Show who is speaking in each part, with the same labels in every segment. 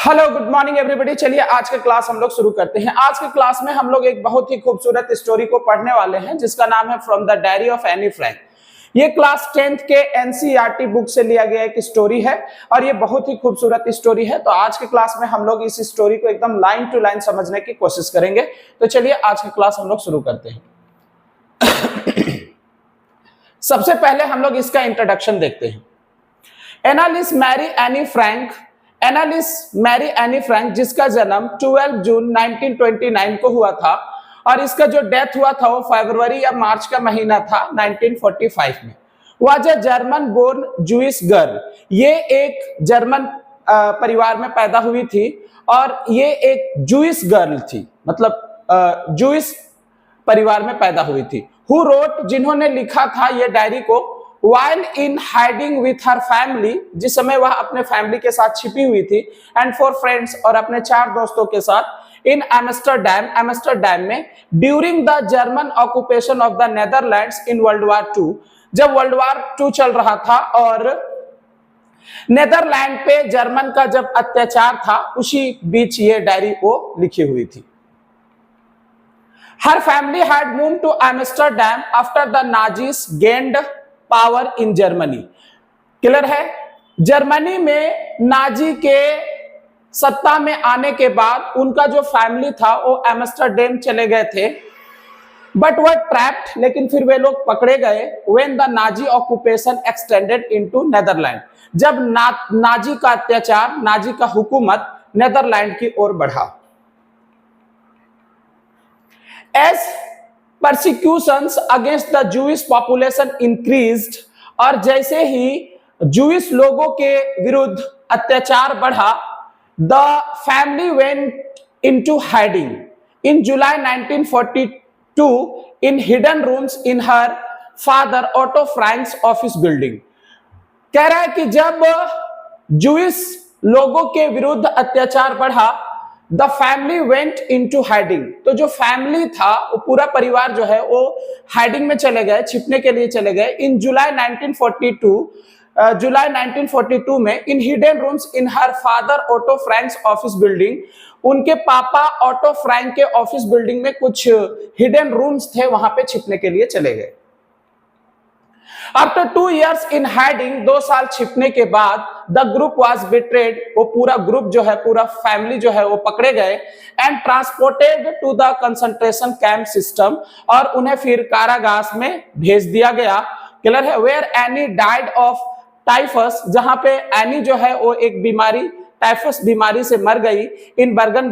Speaker 1: Hello good morning everybody. चलिए आज का क्लास हम लोग शुरू करते हैं। आज के क्लास में हम लोग एक बहुत ही खूबसूरत स्टोरी को पढ़ने वाले हैं जिसका नाम है from the diary of Anne Frank. ये क्लास 10th के एनसीईआरटी बुक से लिया गया एक स्टोरी है और ये बहुत ही खूबसूरत स्टोरी है। तो आज के क्लास में हम लोग इस स्टोरी को एकदम लाइन टू लाइन समझने की कोशिश करेंगे। तो चलिए आज की क्लास हम लोग शुरू करते हैं। सबसे पहले हम लोग इसका इंट्रोडक्शन देखते हैं। एनालिस मैरी एनी फ्रैंक जिसका जन्म 12 जून 1929 को हुआ था और इसका जो डेथ हुआ था वो फरवरी या मार्च का महीना था 1945 में। Was a German born Jewish girl. ये एक जर्मन परिवार में पैदा हुई थी और ये एक जूइश गर्ल थी, मतलब जूइश परिवार में पैदा हुई थी। हु रोट, जिन्होंने लिखा था ये डायरी को while in hiding with her family, जिस समय वह अपने फैमिली के साथ छिपी हुई थी, and for friends, और अपने 4 दोस्तों के साथ in एम्स्टरडैम में during the German occupation of the Netherlands in World War II, जब वर्ल्ड वार 2 चल रहा था और नेदरलैंड पे जर्मन का जब अत्याचार था उसी बीच ये डायरी वो लिखी हुई थी। Her family had moved to Amsterdam after the Nazis gained power in Germany. Clear है? जर्मनी में नाजी के सत्ता में आने के बाद उनका जो फैमिली था वो एम्स्टरडैम चले गए थे, बट वर ट्रैप्ड, लेकिन फिर वे लोग पकड़े गए when the Nazi occupation extended into Netherland, जब नाजी का अत्याचार, नाजी का हुकूमत नेदरलैंड की ओर बढ़ा। As persecutions against the Jewish population increased, और जैसे ही जूइश लोगों के विरुद्ध अत्याचार बढ़ा, the family went into hiding in July 1942 in hidden rooms in her father Otto Frank's office building। कह रहा है कि जब जूइश लोगों के विरुद्ध अत्याचार बढ़ा, the family went into hiding, तो जो फैमिली था वो पूरा परिवार जो है वो हाइडिंग में चले गए, छिपने के लिए चले गए। इन जुलाई 1942 में in hidden rooms in her father Otto Frank's office building, उनके पापा ऑटो फ्रैंक के ऑफिस बिल्डिंग में कुछ हिडन रूम्स थे, वहां पे छिपने के लिए चले गए। आफ्टर 2 years इन हाइडिंग, 2 साल छिपने के बाद, द ग्रुप वाज बिट्रेड, वो पूरा ग्रुप जो है, पूरा फैमिली जो है वो पकड़े गए and transported to the concentration camp system, और उन्हें फिर कारागार में भेज दिया गया। क्लियर है? Where Anne died of typhus, जहां पे एनी जो है वो एक बीमारी, टाइफस बीमारी से मर गई इन बर्गन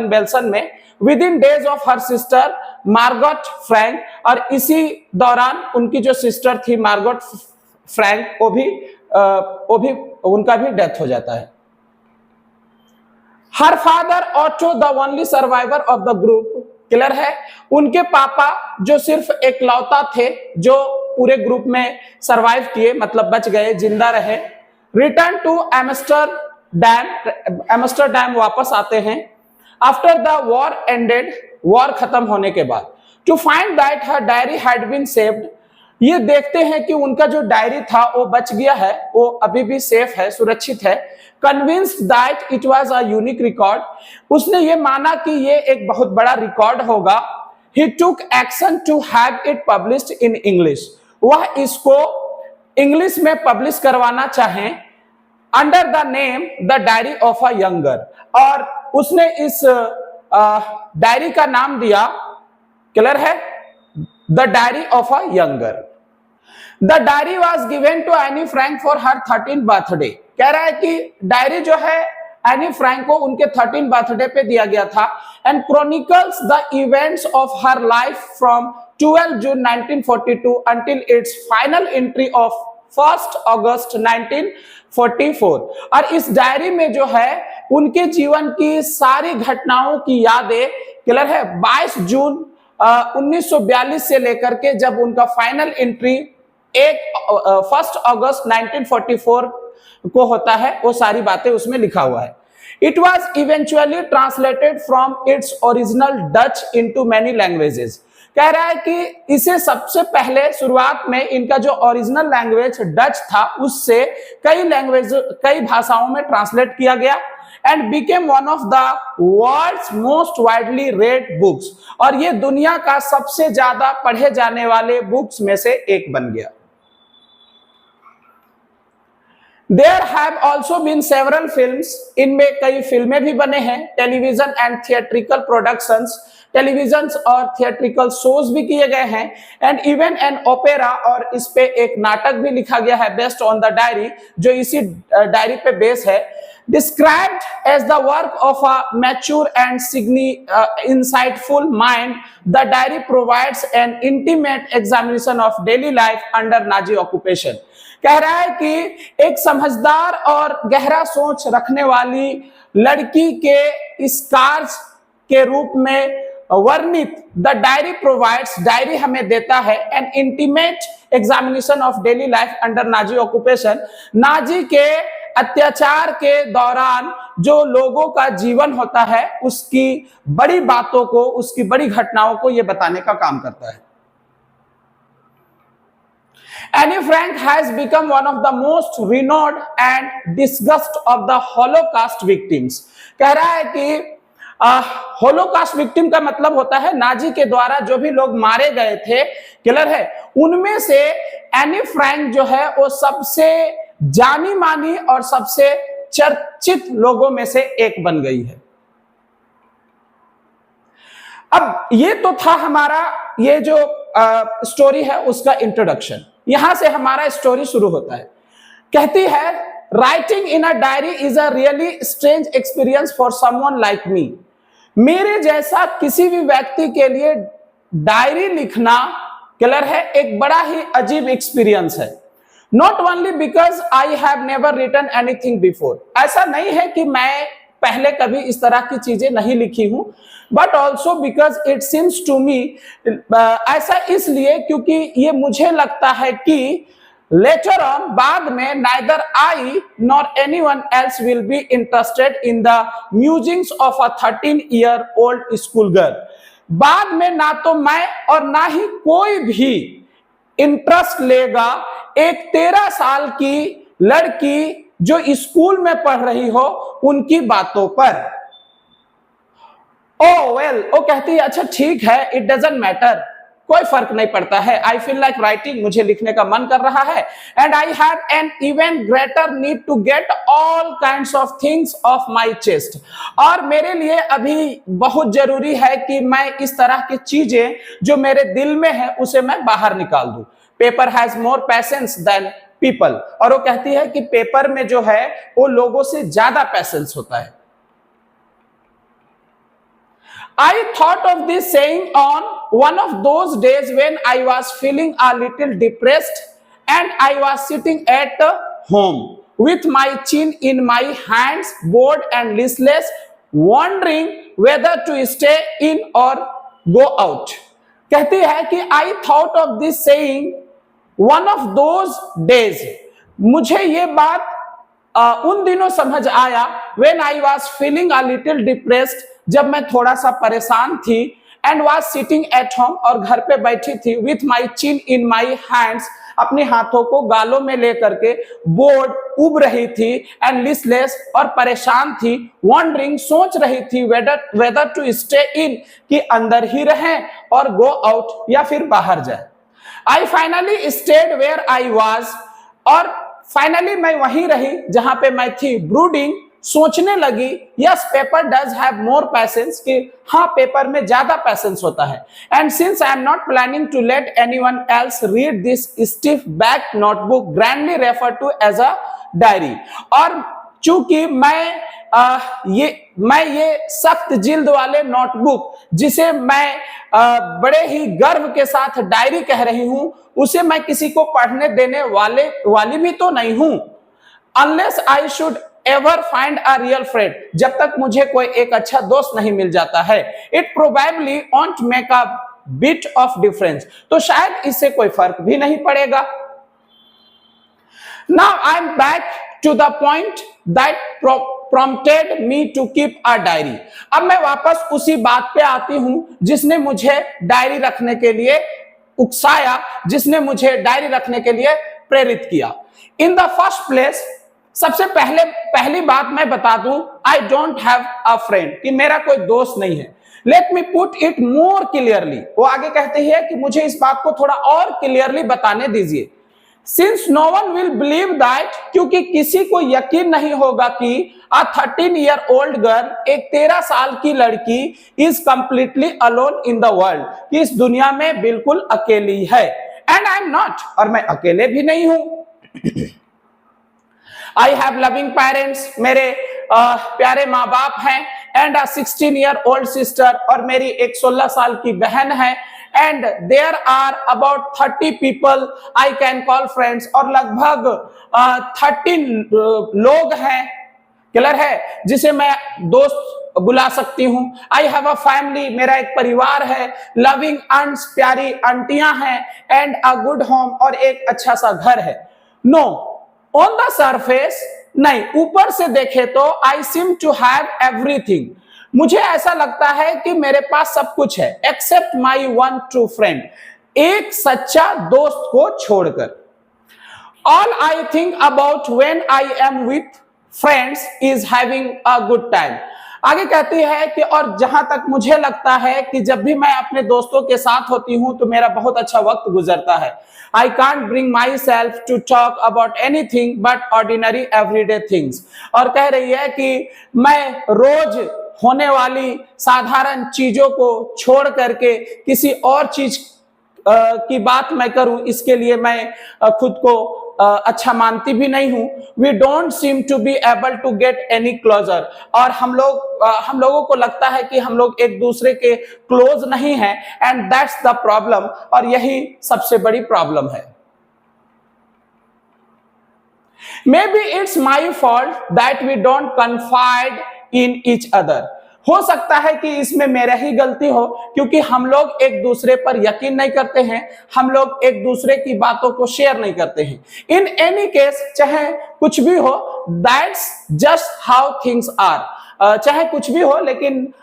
Speaker 1: बेल्सन में, with in days of her sister Margot Frank, और इसी दौरान उनकी जो सिस्टर थी मार्गोट फ्रैंक, वो भी उनका भी डेथ हो जाता है। हर father auto the only survivor of the group. Clear है? उनके पापा जो सिर्फ एकलौता थे जो पूरे ग्रुप में सरवाइव किए, मतलब बच गए, जिंदा रहे। रिटर्न टू एम्स्टरडैम वापस आते हैं after the war ended, war खत्म होने के बाद। To find that her diary had been saved, ये देखते हैं कि उनका जो डायरी था वो बच गया है, वो अभी भी सेफ है, सुरक्षित है। Convinced that it was a unique record, उसने ये माना कि ये एक बहुत बड़ा रिकॉर्ड होगा। He took action to have it published in English, वह इसको इंग्लिश में पब्लिश करवाना चाहें under the name the diary of a younger, और उसने इस डायरी का नाम दिया, क्लियर है, the diary of a younger. The diary was given to Anne Frank for her 13th birthday. कह रहा है कि डायरी जो है एनी फ्रैंक को उनके 13th बर्थडे पे दिया गया था, and chronicles the events of her life from 12 June 1942 until it's final entry of 1 अगस्त 1944। और इस डायरी में जो है उनके जीवन की सारी घटनाओं की यादें, क्लियर है, 22 जून 1942 से लेकर के जब उनका फाइनल एंट्री 1 अगस्त 1944 को होता है, वो सारी बातें उसमें लिखा हुआ है। It was eventually translated from its original Dutch into many languages. कह रहा है कि इसे सबसे पहले शुरुआत में इनका जो ओरिजिनल लैंग्वेज डच था उससे कई भाषाओं में ट्रांसलेट किया गया and became one of the world's most widely read books, और ये दुनिया का सबसे ज्यादा पढ़े जाने वाले बुक्स में से एक बन गया। There have also been several films, इनमें कई फिल्में भी बने हैं, television and theatrical productions, television और थिएट्रिकल शोज भी किए गए हैं, एंड इवन एन ओपेरा, और इस पे एक नाटक भी लिखा गया है बेस्ड ऑन द डायरी, जो इसी डायरी पे बेस है। Described as the work of a mature and insightful mind, the diary provides an intimate examination of daily life under Nazi occupation. कह रहा है कि एक समझदार और गहरा सोच रखने वाली लड़की के इस कार्य के रूप में वर्णित द डायरी प्रोवाइड्स, डायरी हमें देता है N intimate examination of daily life under Nazi occupation, Nazi के अत्याचार के दौरान जो लोगों का जीवन होता है उसकी बड़ी बातों को, उसकी बड़ी घटनाओं को यह बताने का काम करता है। Anne Frank has become one of the most renowned and discussed of the Holocaust victims. कह रहा है कि होलोकास्ट विक्टिम का मतलब होता है नाजी के द्वारा जो भी लोग मारे गए थे, किलर है, उनमें से एनी फ्रैंक जो है वो सबसे जानी मानी और सबसे चर्चित लोगों में से एक बन गई है। अब ये तो था हमारा ये जो स्टोरी है उसका इंट्रोडक्शन, यहां से हमारा स्टोरी शुरू होता है। कहती है, writing in a diary is a really strange experience for someone like me. मेरे जैसा किसी भी व्यक्ति के लिए डायरी लिखना क्लियर है एक बड़ा ही अजीब एक्सपीरियंस है। Not only because I have never written anything before, ऐसा नहीं है कि मैं पहले कभी इस तरह की चीजें नहीं लिखी हूं, but also because it seems to me, ऐसा इसलिए क्योंकि ये मुझे लगता है कि लेटर ऑन, बाद में, neither I nor anyone else will be interested in the musings of a 13-year-old school girl. बाद में ना तो मैं और ना ही कोई भी इंटरेस्ट लेगा एक 13 साल की लड़की जो स्कूल में पढ़ रही हो उनकी बातों पर। ओ वेल, वो कहती है अच्छा ठीक है, इट डजंट मैटर, कोई फर्क नहीं पड़ता है। आई फील लाइक राइटिंग, मुझे लिखने का मन कर रहा है, and I have an even greater need to get all kinds of things off my chest, और मेरे लिए अभी बहुत जरूरी है कि मैं इस तरह की चीजें जो मेरे दिल में है उसे मैं बाहर निकाल दूं। Paper has more patience than people, और वो कहती है कि पेपर में जो है वो लोगों से ज्यादा पैशंस होता है। I thought of this saying on one of those days when I was feeling a little depressed and I was sitting at home with my chin in my hands, bored and listless, wondering whether to stay in or go out. कहती है कि I thought of this saying one of those days, मुझे ये बात उन दिनों समझ आया when I was feeling a little depressed, जब मैं थोड़ा सा परेशान थी, and was sitting at home, और घर पे बैठी थी, with my chin in my hands, अपने हाथों को गालों में लेकर के, बोर्ड, उब रही थी, एंड लिस्टलेस, और परेशान थी, वॉन्डरिंग, सोच रही थी, वेदर टू स्टे इन, कि अंदर ही रहें और गो आउट या फिर बाहर जाए। I finally stayed where I was, और फाइनली मैं वहीं रही जहां पे मैं थी, ब्रूडिंग, सोचने लगी, yes paper does have more patience, कि हाँ पेपर में ज्यादा पैशंस होता है, and since I am not planning to let anyone else read this stiff back notebook grandly refer to as a diary, और चूंकि मैं ये सख्त जिल्द वाले नोटबुक जिसे मैं बड़े ही गर्व के साथ डायरी कह रही हूं, उसे मैं किसी को पढ़ने देने वाली भी तो नहीं हूं, unless I should ever find a real friend, जब तक मुझे कोई एक अच्छा दोस्त नहीं मिल जाता है। It probably won't make a bit of difference, तो शायद इससे कोई फर्क भी नहीं पड़ेगा। Now I am back to the point that prompted me to keep a diary. अब मैं वापस उसी बात पे आती हूं जिसने मुझे डायरी रखने के लिए उकसाया, जिसने मुझे डायरी रखने के लिए प्रेरित किया। In the first place, सबसे पहली बात मैं बता दूं, I don't have a friend, कि मेरा कोई दोस्त नहीं है। Let me put it more clearly, वो आगे कहते हैं कि मुझे इस बात को थोड़ा और क्लियरली बताने दीजिए। Since no one will believe that, क्योंकि किसी को यकीन नहीं होगा कि a 13-year-old गर्ल, एक 13 साल की लड़की, is completely alone in the world, कि इस दुनिया में बिल्कुल अकेली है। एंड आई एम नॉट, और मैं अकेले भी नहीं हूं। आई हैव लविंग पेरेंट्स, मेरे प्यारे माँ बाप हैं। एंड a 16-year-old सिस्टर, और मेरी एक 16 साल की बहन है। And there are about 30 people I can call friends, और लगभग 30 लोग हैं, क्लियर है, जिसे मैं दोस्त बुला सकती हूं। आई हैव अ फैमिली, मेरा एक परिवार है। लविंग आंट्स, प्यारी आंटियां हैं। एंड अ गुड होम, और एक अच्छा सा घर है। नो, ऑन द सरफेस, नहीं, ऊपर से देखे तो आई सीम टू हैव एवरीथिंग, मुझे ऐसा लगता है कि मेरे पास सब कुछ है, except my one true friend, एक सच्चा दोस्त को छोड़कर। All I think about when I am with friends is having a good time. आगे कहती है कि और जहां तक मुझे लगता है कि जब भी मैं अपने दोस्तों के साथ होती हूं तो मेरा बहुत अच्छा वक्त गुजरता है। I can't bring myself to talk about anything but ordinary everyday things, और कह रही है कि मैं रोज होने वाली साधारण चीजों को छोड़ करके किसी और चीज की बात मैं करूं, इसके लिए मैं खुद को अच्छा मानती भी नहीं हूं। We don't seem to be able to get any closer, और हम लोगों को लगता है कि हम लोग एक दूसरे के क्लोज नहीं हैं। एंड दैट्स द प्रॉब्लम, और यही सबसे बड़ी प्रॉब्लम है। Maybe it's my fault that we don't confide in each other, हो सकता है कि इसमें मेरा ही गलती हो, क्योंकि हम लोग एक दूसरे पर यकीन नहीं करते हैं, हम लोग एक दूसरे की बातों को शेयर नहीं करते हैं। इन एनी केस, चाहे कुछ भी हो, that's just how things are, चाहे कुछ भी हो, लेकिन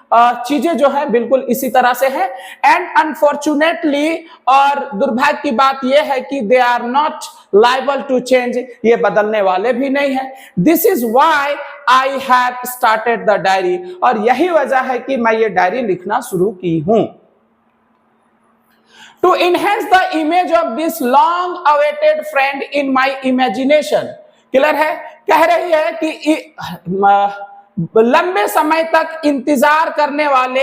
Speaker 1: चीजें जो है बिल्कुल इसी तरह से है। एंड अनफॉर्चुनेटली, और दुर्भाग्य की बात यह है कि they are not liable to change, ये बदलने वाले भी नहीं है। This is why I have started the diary, और यही वजह है कि मैं ये डायरी लिखना शुरू की हूं। To enhance the image of this long awaited friend in my imagination, clear है, कह रही है कि लंबे समय तक इंतजार करने वाले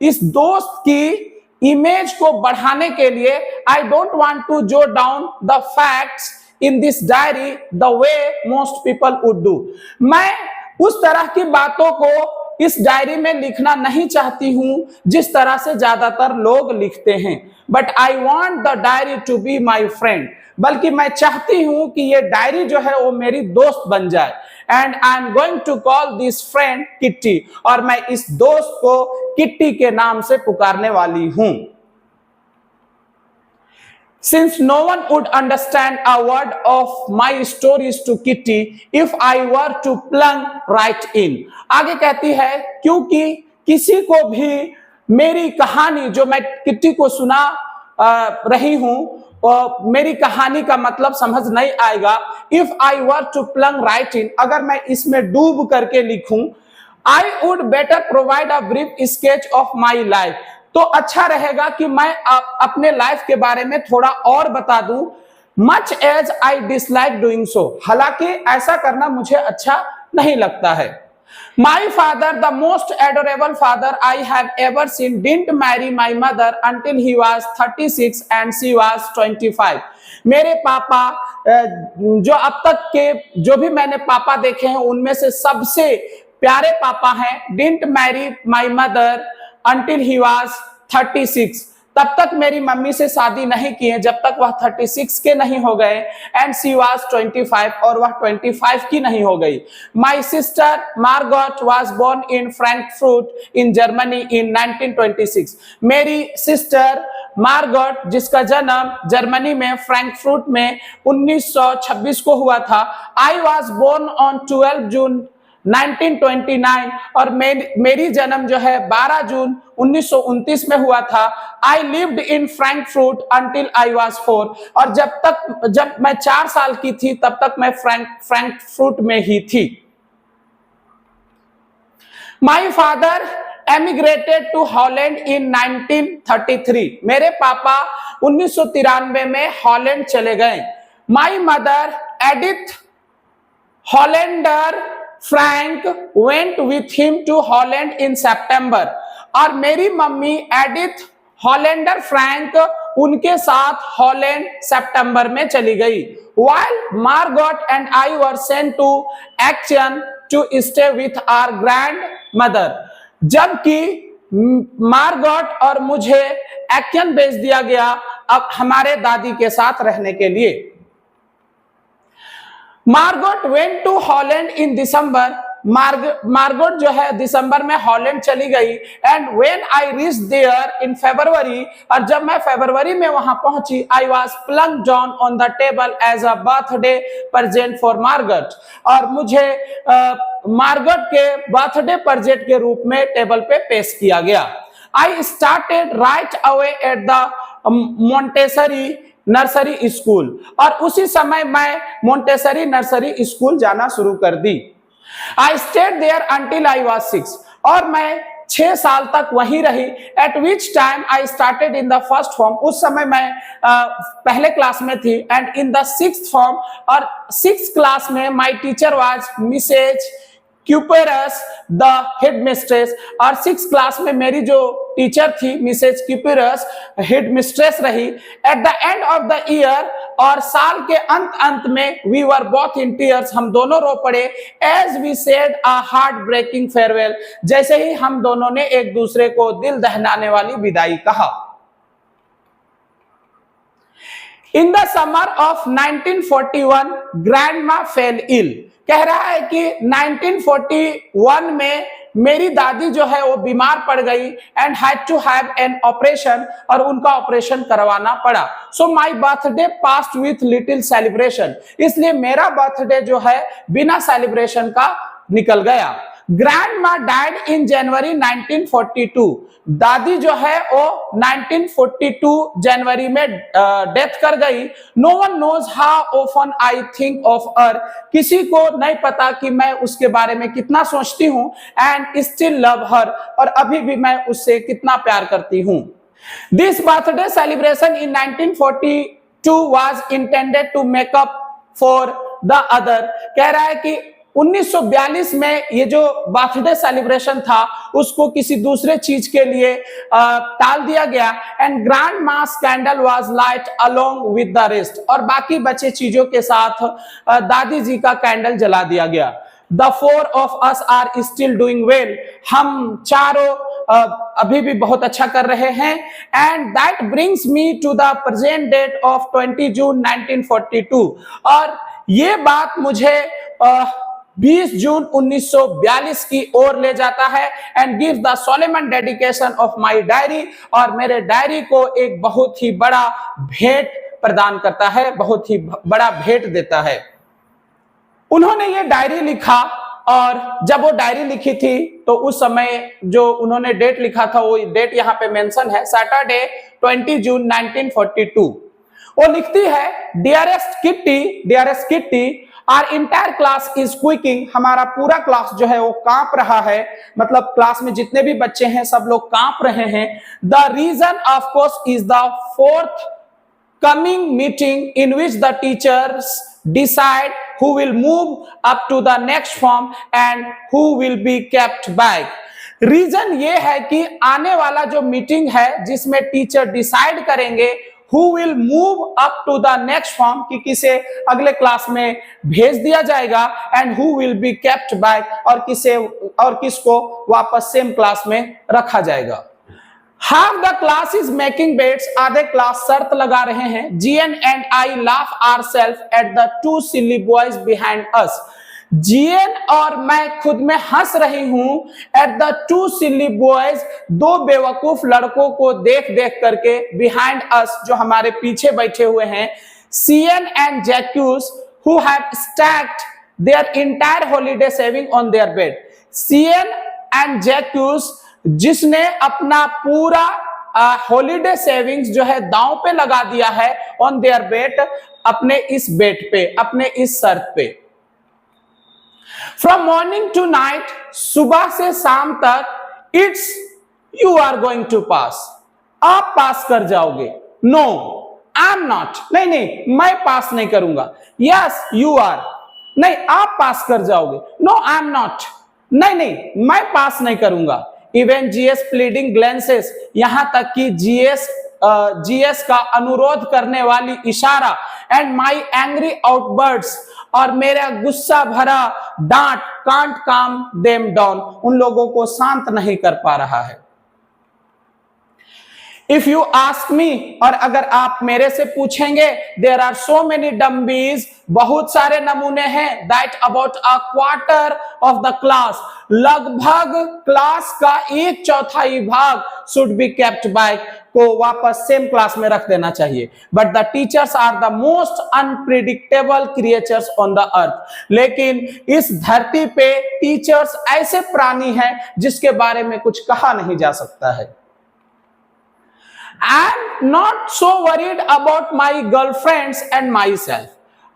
Speaker 1: इस दोस्त की इमेज को बढ़ाने के लिए I don't want to jot down the facts in this diary the way most people would do, मैं उस तरह की बातों को इस डायरी में लिखना नहीं चाहती हूं जिस तरह से ज्यादातर लोग लिखते हैं। But I want the diary to be my friend, बल्कि मैं चाहती हूं कि ये डायरी जो है वो मेरी दोस्त बन जाए। And I am going to call this friend Kitty, और मैं इस दोस्त को किट्टी के नाम से पुकारने वाली हूं। Since no one would understand a word of my stories to Kitty if I were to plunge right in, आगे कहती है क्योंकि किसी को भी मेरी कहानी जो मैं किट्टी को सुना रही हूं, मेरी कहानी का मतलब समझ नहीं आएगा। If I were to plunge right in, अगर मैं इसमें डूब करके लिखूं, I would better provide a brief sketch of my life, तो अच्छा रहेगा कि मैं अपने लाइफ के बारे में थोड़ा और बता दूं। Much as I dislike doing so, हालांकि ऐसा करना मुझे अच्छा नहीं लगता है। My father, the most adorable father I have ever seen, didn't marry my mother until he was 36 and she was 25. मेरे पापा, जो अब तक के जो भी मैंने पापा देखे हैं उनमें से सबसे प्यारे पापा हैं, didn't marry my mother until he was 36, तब तक मेरी मम्मी से शादी नहीं की है जब तक वह 36 के नहीं हो गए। एंड शी वाज 25, और वह 25 की नहीं हो गई। My sister Margot was born in Frankfurt in Germany in 1926, मेरी सिस्टर मार्गोट जिसका जन्म जर्मनी में फ्रैंकफर्ट में 1926 को हुआ था। आई वाज बोर्न ऑन 12 जून 1929 और मेरी जन्म जो है 12 जून 1929 में हुआ था। I lived in Frankfurt until I was 4 और जब मैं 4 साल की थी तब तक मैं फ्रैंकफर्ट में ही थी। My father emigrated to Holland in 1933। मेरे पापा 1993 में हॉलैंड चले गए। My mother Edith Hollander Frank went with him to Holland in September और मेरी मम्मी एडिथ हॉलैंडर फ्रैंक उनके साथ हॉलैंड सितंबर में चली गई। While Margot and I were sent to Action to stay with our grandmother, जबकि मार्गोट और मुझे एक्शन भेज दिया गया अब हमारे दादी के साथ रहने के लिए। Margot went to Holland in December. Margot जो है दिसंबर में हॉलैंड चली गई। And when I reach there in February और जब मैं फरवरी में वहां पहुंची, I was plunked down on the table as a birthday present for Margot और मुझे मार्गोट के बर्थडे प्रेजेंट के रूप में टेबल पे पेश किया गया। I started right away at the Montessori nursery school और उसी समय मैं मोंटेसरी नर्सरी स्कूल जाना शुरू कर दी। I stayed there until I was 6 और मैं 6 साल तक वहीं रही। At which time I started in the first form, उस समय मैं पहले क्लास में थी। And in the 6th form और 6th क्लास में my teacher was Mrs. Kuperus the headmistress और 6th क्लास में मेरी जो टीचर थी मिसेज क्यूपेरस हेडमिस्ट्रेस रही। At the end of the year और साल के अंत में we were both in tears, हम दोनों रो पड़े। As we said a heartbreaking farewell, जैसे ही हम दोनों ने एक दूसरे को दिल दहलाने वाली विदाई कहा। In the summer of 1941 grandma fell ill, कह रहा है कि 1941 में मेरी दादी जो है वो बीमार पड़ गई and had to have an operation और उनका ऑपरेशन करवाना पड़ा। So my birthday passed with little celebration, इसलिए मेरा बर्थडे जो है बिना सेलिब्रेशन का निकल गया। ग्रैंडमा डाइड इन जनवरी 1942, दादी जो है वो 1942 जनवरी में डेथ कर गई। No one knows how often I think of her, किसी को नहीं पता कि मैं उसके बारे में कितना सोचती हूँ। एंड स्टिल लव हर, और अभी भी मैं उससे कितना प्यार करती हूँ। This birthday celebration in 1942 was intended to make up for the other, कह रहा है कि 1942 में ये जो बर्थडे सेलिब्रेशन था उसको किसी दूसरे चीज के लिए टाल दिया गया। And grand mass candle was light along with the rest, और बाकी बचे चीजों के साथ दादी जी का कैंडल जला दिया गया। The 4 of us are still doing well, हम चारों अभी भी बहुत अच्छा कर रहे हैं। And that brings me to the present date of 20 June 1942, और ये बात मुझे 20 जून 1942 की ओर ले जाता है। And gives the solemn dedication of my diary, और मेरे डायरी को एक बहुत ही बड़ा भेंट प्रदान करता है, बहुत ही बड़ा भेंट देता है। उन्होंने ये डायरी लिखा, और जब वो डायरी लिखी थी तो उस समय जो उन्होंने डेट लिखा था वो डेट यहाँ पे मेंशन है, सैटरडे 20 जून 1942। वो लिखती है, dearest Kitty our entire class is quaking, हमारा पूरा क्लास जो है वो कांप रहा है, मतलब क्लास में जितने भी बच्चे हैं सब लोग कांप रहे हैं। The reason of course is the 4th coming meeting in which the teachers decide who will move up to the next form and who will be kept back. Reason ये है कि आने वाला जो मीटिंग है जिसमें टीचर डिसाइड करेंगे who will move up to the next form, कि किसे अगले क्लास में भेज दिया जाएगा, and who will be kept back, और किसको वापस सेम क्लास में रखा जाएगा। Half the class is making bets, आधे क्लास शर्त लगा रहे हैं। GN and I laugh ourselves at the 2 silly boys behind us, GN और मैं खुद में हंस रही हूं at the 2 silly boys, 2 बेवकूफ लड़कों को देख देख करके, behind us जो हमारे पीछे बैठे हुए हैं, CN and Jacques who have stacked their entire holiday saving on their bed. CN and Jacques, जिसने अपना पूरा हॉलीडे सेविंग्स जो है दांव पे लगा दिया है ऑन देयर बेट, अपने इस बेट पे, अपने इस शर्त पे. फ्रॉम मॉर्निंग टू नाइट, सुबह से शाम तक, it's you are going to pass, आप पास कर जाओगे. नो आई एम नॉट, नहीं नहीं मैं पास नहीं करूंगा. यस यू आर, नहीं आप पास कर जाओगे. नो आई एम नॉट, नहीं नहीं मैं पास नहीं करूंगा. इवन जीएस प्लीडिंग ग्लेंसेस, यहां तक कि जीएस का अनुरोध करने वाली इशारा, एंड माई एंग्री आउटबर्ड्स, और मेरा गुस्सा भरा डांट, कांट काम देम डाउन, उन लोगों को शांत नहीं कर पा रहा है. इफ यू आस्क मी, और अगर आप मेरे से पूछेंगे, देयर आर सो मेनी डम्बीज, बहुत सारे नमूने हैं, that about a quarter of the class, लगभग क्लास का 1/4 भाग शुड बी केप्ट बाय, को वापस सेम क्लास में रख देना चाहिए. But the teachers are the most unpredictable creatures on the earth, लेकिन इस धरती पे टीचर्स ऐसे प्राणी हैं जिसके बारे में कुछ कहा नहीं जा सकता है. I am not so worried about my girlfriends and myself.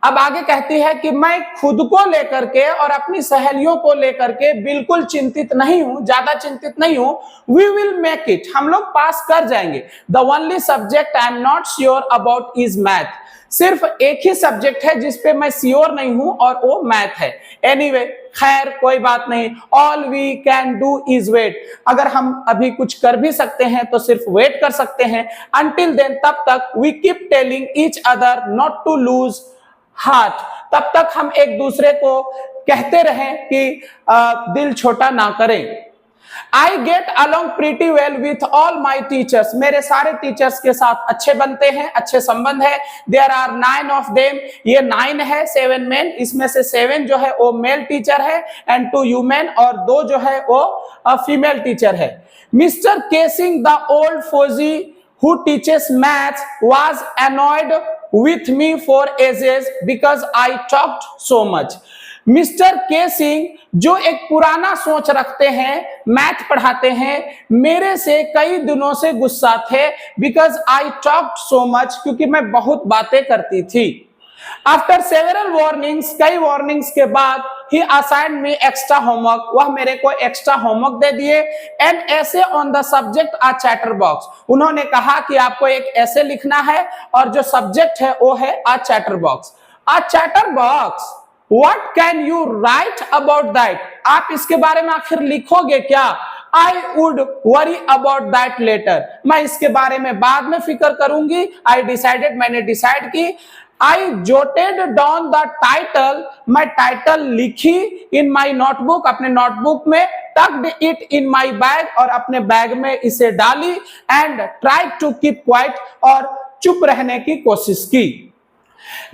Speaker 1: अब आगे कहती है कि मैं खुद को लेकर के और अपनी सहेलियों को लेकर के बिल्कुल चिंतित नहीं हूं, ज्यादा चिंतित नहीं हूं. We will make it, हम लोग पास कर जाएंगे. The only subject I am not sure about is math. सिर्फ एक ही सब्जेक्ट है जिस पे मैं श्योर नहीं हूं और वो मैथ है. एनीवे, खैर कोई बात नहीं. All we can do is wait. अगर हम अभी कुछ कर भी सकते हैं तो सिर्फ वेट कर सकते हैं. अंटिल देन, तब तक we keep telling each other not to lose heart, तब तक हम एक दूसरे को कहते रहें कि दिल छोटा ना करें. I get along pretty well with all my teachers. मेरे सारे टीचर्स के साथ अच्छे बनते हैं, अच्छे संबंध है. There are 9 of them. ये 9 है, 7 men. इसमें से 7 जो है वो मेल टीचर है, and 2 women, और 2 जो है वो फीमेल टीचर है. Mr. Casing, the old Fauzi who teaches maths, was annoyed with me for ages because I talked so much. Mister के सिंह, जो एक पुराना सोच रखते हैं, मैथ पढ़ाते हैं, मेरे से कई दिनों से गुस्सा थे, because I talked so much, क्योंकि मैं बहुत बातें करती थी. आफ्टर सेवरल वार्निंग्स, कई वार्निंग्स के बाद, he assigned me extra homework, वह मेरे को एक्स्ट्रा होमवर्क दे दिए. An essay on the subject a chatterbox, उन्होंने कहा कि आपको एक ऐसे लिखना है और जो सब्जेक्ट है वो है a chatterbox. A chatterbox, What can you write about that? आप इसके बारे में आखिर लिखोगे क्या? I would worry about that later. मैं इसके बारे में बाद में फिक्र करूंगी. I decided, मैंने डिसाइड की. I jotted down the title, मैं टाइटल लिखी in my notebook, अपने नोटबुक में, tucked it in my bag, और अपने बैग में इसे डाली, and tried to keep quiet, और चुप रहने की कोशिश की.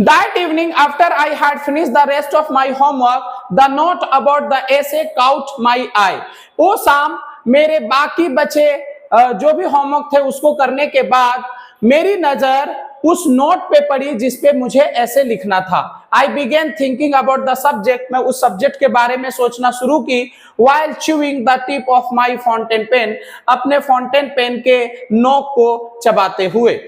Speaker 1: That evening, after I had finished the rest of my homework, the note about the essay caught my eye. वो शाम मेरे बाकी बचे जो भी होमवर्क थे उसको करने के बाद मेरी नजर उस नोट पे पड़ी जिसपे मुझे ऐसे लिखना था. I began thinking about the subject. मैं उस सब्जेक्ट के बारे में सोचना शुरू की. While chewing the tip of my fountain pen, अपने फाउंटेन पेन के नोक को चबाते हुए.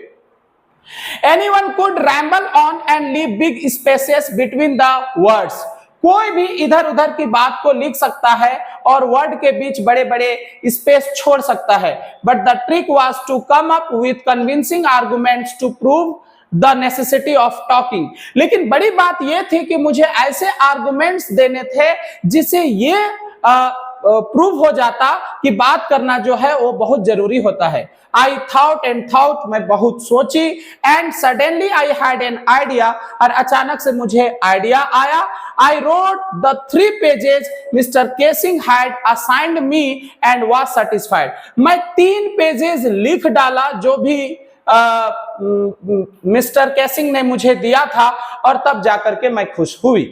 Speaker 1: Anyone could ramble on and leave big spaces between the words. कोई भी इधर उधर की बात को लिख सकता है और वर्ड के बीच बड़े बड़े स्पेस छोड़ सकता है. But the trick was to come up with convincing arguments to prove the necessity of talking. लेकिन बड़ी बात यह थी कि मुझे ऐसे आर्गुमेंट्स देने थे जिससे ये प्रूव हो जाता कि बात करना जो है वो बहुत जरूरी होता है. I thought and thought, मैं बहुत सोची, and suddenly I had an idea, और अचानक से मुझे आइडिया आया. I wrote the 3 pages Mr. Casing had assigned me and was satisfied. मैं 3 पेजेस लिख डाला जो भी मिस्टर कैसिंग ने मुझे दिया था, और तब जाकर के मैं खुश हुई.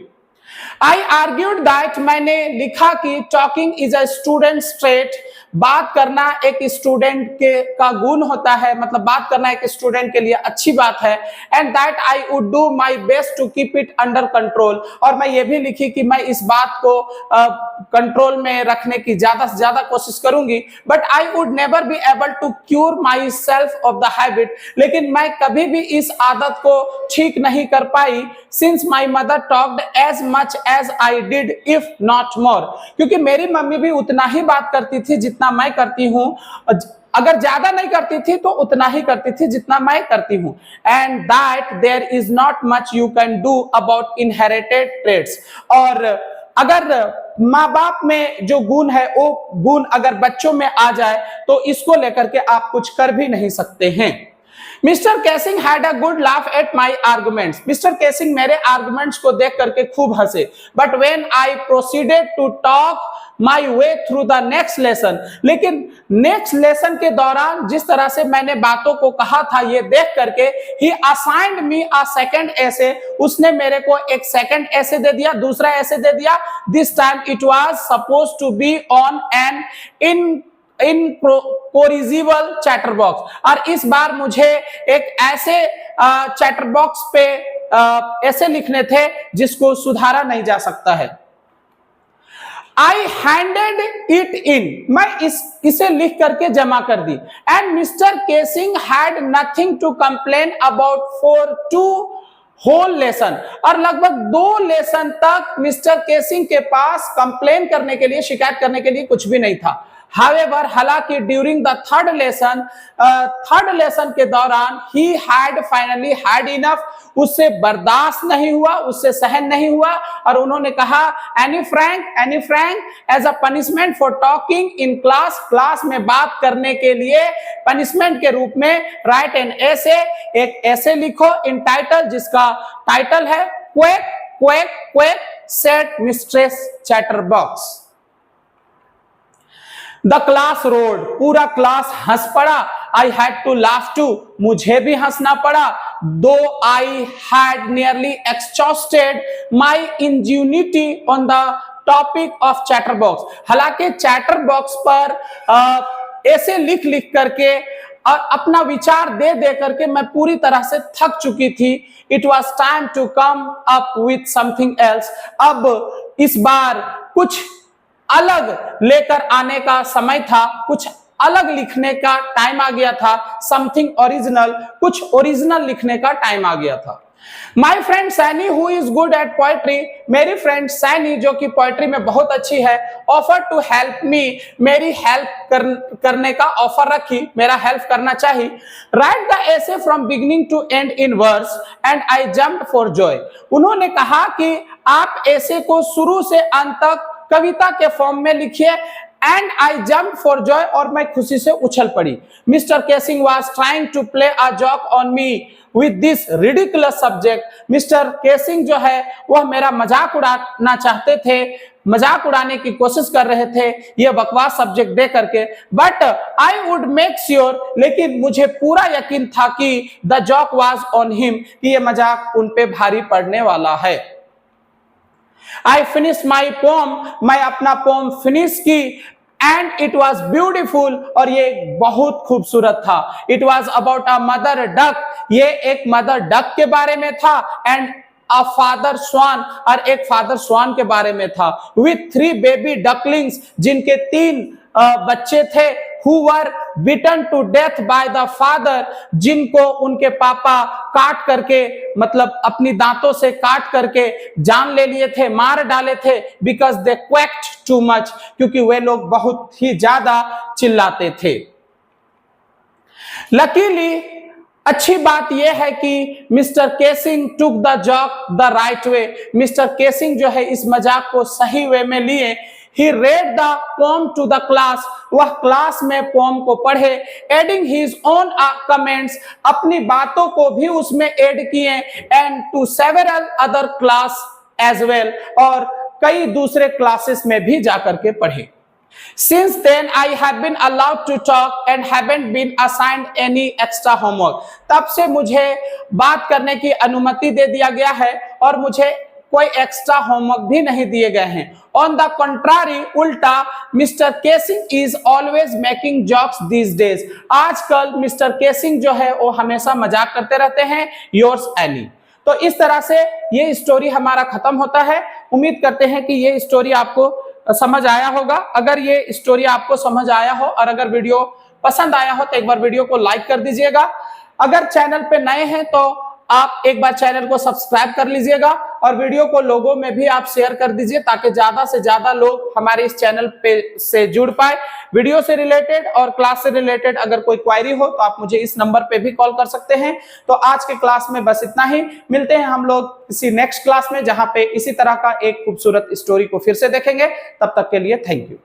Speaker 1: आई आर्ग्यूड दैट, मैंने लिखा कि talking is a student trait, बात करना एक स्टूडेंट के का गुण होता है, मतलब बात करना एक स्टूडेंट के लिए अच्छी बात है। And that I would do my best to keep it under control, और मैं ये भी लिखी कि मैं इस बात को कंट्रोल में रखने की ज्यादा से ज्यादा कोशिश करूंगी। But I would never be able to cure myself of the habit, लेकिन मैं कभी भी इस आदत को ठीक नहीं कर पाई। Since my mother talked as much as I did if not more, क्योंकि मेरी मम्मी भी उतना ही बात करती थी जितना मैं करती हूँ, अगर ज्यादा नहीं करती थी तो उतना ही करती थी जितना मैं करती हूँ। And that there is not much you can do about inherited traits, और अगर माँ बाप में जो गुण है वो गुण अगर बच्चों में आ जाए तो इसको लेकर के आप कुछ कर भी नहीं सकते हैं। Mister Keesing had a good laugh at my arguments, mister Keesing मेरे आर्गुमेंट्स को देख करके खूब हंसे। But when I proceeded to talk my way through the next lesson, लेकिन नेक्स्ट लेसन के दौरान जिस तरह से मैंने बातों को कहा था ये देख करके, ही असाइंड मी अ सेकंड ऐसे, उसने मेरे को एक सेकंड ऐसे दे दिया, दूसरा ऐसे दे दिया। This time it was suppose to be on an incorrigible chatter box, और इस बार मुझे एक ऐसे चैटर बॉक्स पे ऐसे लिखने थे जिसको सुधारा नहीं जा सकता है। आई हैंडेड इट इन, मैं इसे लिख करके जमा कर दी। And mister Keesing had nothing to complain about for 2 whole lesson, और लगभग 2 लेसन तक मिस्टर केसिंग के पास कंप्लेन करने के लिए, शिकायत करने के लिए कुछ भी नहीं था। However, हालांकि ड्यूरिंग द थर्ड लेसन के दौरान he had finally had enough, उससे बर्दाश्त नहीं हुआ, उससे सहन नहीं हुआ, और उन्होंने कहा Anne Frank as a punishment for talking in class, class में बात करने के लिए पनिशमेंट के रूप में राइट एन ऐसे, एक ऐसे लिखो इन टाइटल, जिसका टाइटल है quack quack quack said mistress chatterbox. The class roared, पूरा क्लास हंस पड़ा। I had to laugh too, मुझे भी हंसना पड़ा। Though I had nearly exhausted my ingenuity on the topic of chatter box, हालांकि चैटर बॉक्स पर ऐसे लिख लिख करके और अपना विचार दे दे करके मैं पूरी तरह से थक चुकी थी। It was time to come up with something else, अब इस बार कुछ अलग लेकर आने का समय था, कुछ अलग लिखने का टाइम आ गया था। समथिंग ओरिजिनल, कुछ ओरिजिनल लिखने का टाइम आ गया था। My friend Saini who is good at poetry, मेरी फ्रेंड सैनी जो कि पोएट्री में बहुत अच्छी है, ऑफर टू हेल्प मी, मेरी हेल्प करने का ऑफर रखी, मेरा हेल्प करना चाहिए। Write the essay from beginning to end in verse and I jumped for joy, उन्होंने कहा कि आप ऐसे को शुरू से अंत तक कविता के फॉर्म में लिखिए। And I jump for joy, और मैं खुशी से उछल पड़ी। Mister Keesing was trying to play a joke on me with this ridiculous subject, mister Keesing जो है वह मेरा मजाक उड़ाना चाहते थे, मजाक उड़ाने की कोशिश कर रहे थे ये बकवास सब्जेक्ट दे करके। But I would make sure, लेकिन मुझे पूरा यकीन था कि the joke was on him, कि ये मजाक उन पे भारी पड़ने वाला है। I finished my poem, मैं अपना पोम फिनिश की। एंड इट वॉज ब्यूटिफुल, और ये बहुत खूबसूरत था। It was about a mother duck, ये एक मदर डक के बारे में था। एंड अ फादर स्वान, और एक फादर स्वान के बारे में था। विथ 3 बेबी डकलिंग्स, जिनके 3 बच्चे थे। who were beaten to death by the father, जिनको उनके पापा काट करके, मतलब अपनी दांतों से काट करके जान ले लिए थे, मार डाले थे। because they quacked too much, क्योंकि वे लोग बहुत ही ज्यादा चिल्लाते थे। लकीली अच्छी बात यह है कि mister Keesing took the joke the right way, mister Keesing जो है इस मजाक को सही वे में लिए। He read the poem to the class, वह क्लास में पोम को पढ़े। एडिंग his own comments, अपनी बातों को भी उसमें ऐड किए। And to several other class as well, और कई दूसरे क्लासेस में भी जाकर के पढ़े। Since then I have been allowed to talk and haven't been assigned any extra homework, तब से मुझे बात करने की अनुमति दे दिया गया है और मुझे कोई एक्स्ट्रा होमवर्क भी नहीं दिए गए हैं। ऑन द कंट्रारी, उल्टा, mister casing is always making jokes these days. आजकल मिस्टर केसिंग जो है वो हमेशा मजाक करते रहते हैं। Yours any. तो इस तरह से ये स्टोरी हमारा खत्म होता है। उम्मीद करते हैं कि ये स्टोरी आपको समझ आया होगा। अगर ये स्टोरी आपको समझ आया हो और अगर वीडियो पसंद आया हो तो एक बार वीडियो को लाइक कर दीजिएगा। अगर चैनल पे नए हैं तो आप एक बार चैनल को सब्सक्राइब कर लीजिएगा और वीडियो को लोगों में भी आप शेयर कर दीजिए ताकि ज्यादा से ज्यादा लोग हमारे इस चैनल पे से जुड़ पाए। वीडियो से रिलेटेड और क्लास से रिलेटेड अगर कोई क्वेरी हो तो आप मुझे इस नंबर पे भी कॉल कर सकते हैं। तो आज के क्लास में बस इतना ही। मिलते हैं हम लोग किसी नेक्स्ट क्लास में जहां पे इसी तरह का एक खूबसूरत स्टोरी को फिर से देखेंगे। तब तक के लिए थैंक यू।